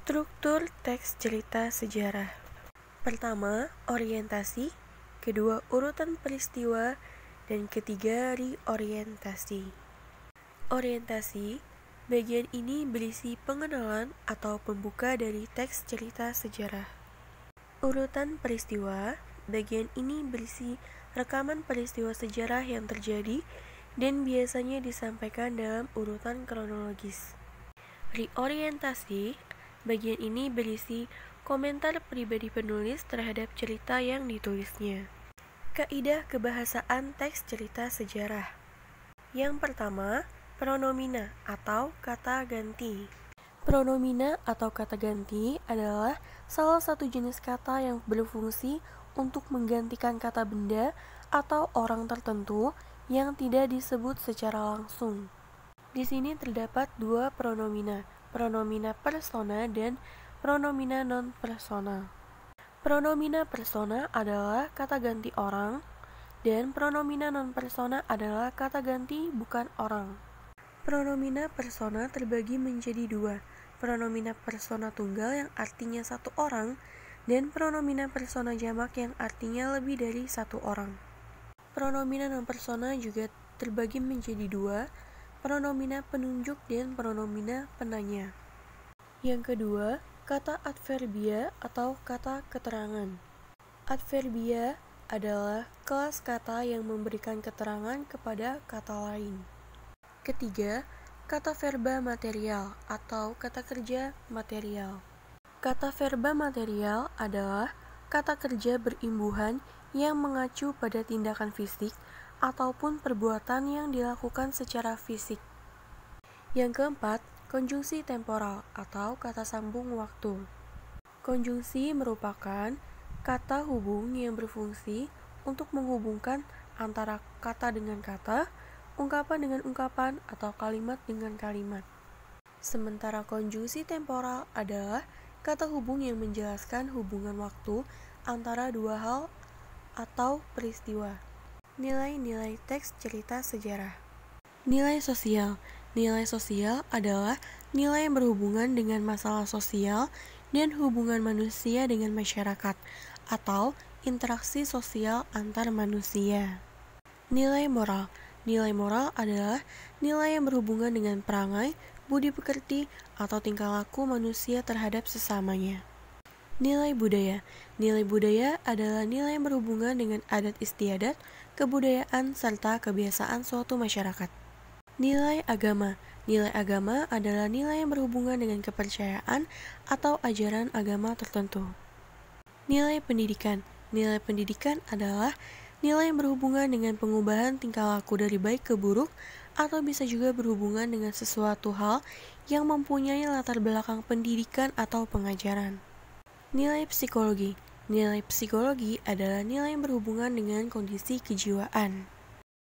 Struktur teks cerita sejarah. Pertama, orientasi. Kedua, urutan peristiwa. Dan ketiga, reorientasi. Orientasi. Bagian ini berisi pengenalan atau pembuka dari teks cerita sejarah. Urutan peristiwa. Bagian ini berisi rekaman peristiwa sejarah yang terjadi dan biasanya disampaikan dalam urutan kronologis. Reorientasi. Bagian ini berisi komentar pribadi penulis terhadap cerita yang ditulisnya. Kaidah kebahasaan teks cerita sejarah. Yang pertama, pronomina atau kata ganti. Pronomina atau kata ganti adalah salah satu jenis kata yang berfungsi untuk menggantikan kata benda atau orang tertentu yang tidak disebut secara langsung. Di sini terdapat dua pronomina persona dan pronomina non-persona. Pronomina persona adalah kata ganti orang, dan pronomina non-persona adalah kata ganti bukan orang. Pronomina persona terbagi menjadi dua, pronomina persona tunggal yang artinya satu orang, dan pronomina persona jamak yang artinya lebih dari satu orang. Pronomina non-persona juga terbagi menjadi dua, pronomina penunjuk dan pronomina penanya. Yang kedua, kata adverbia atau kata keterangan. Adverbia adalah kelas kata yang memberikan keterangan kepada kata lain. Ketiga, kata verba material atau kata kerja material. Kata verba material adalah kata kerja berimbuhan yang mengacu pada tindakan fisik ataupun perbuatan yang dilakukan secara fisik. Yang keempat, konjungsi temporal atau kata sambung waktu. Konjungsi merupakan kata hubung yang berfungsi untuk menghubungkan antara kata dengan kata, ungkapan dengan ungkapan, atau kalimat dengan kalimat. Sementara konjungsi temporal adalah kata hubung yang menjelaskan hubungan waktu antara dua hal atau peristiwa. Nilai-nilai teks cerita sejarah. Nilai sosial. Nilai sosial adalah nilai yang berhubungan dengan masalah sosial dan hubungan manusia dengan masyarakat atau interaksi sosial antar manusia. Nilai moral. Nilai moral adalah nilai yang berhubungan dengan perangai, budi pekerti, atau tingkah laku manusia terhadap sesamanya. Nilai budaya. Nilai budaya adalah nilai yang berhubungan dengan adat istiadat, kebudayaan, serta kebiasaan suatu masyarakat. Nilai agama. Nilai agama adalah nilai yang berhubungan dengan kepercayaan atau ajaran agama tertentu. Nilai pendidikan. Nilai pendidikan adalah nilai yang berhubungan dengan pengubahan tingkah laku dari baik ke buruk atau bisa juga berhubungan dengan sesuatu hal yang mempunyai latar belakang pendidikan atau pengajaran. Nilai psikologi. Nilai psikologi adalah nilai yang berhubungan dengan kondisi kejiwaan.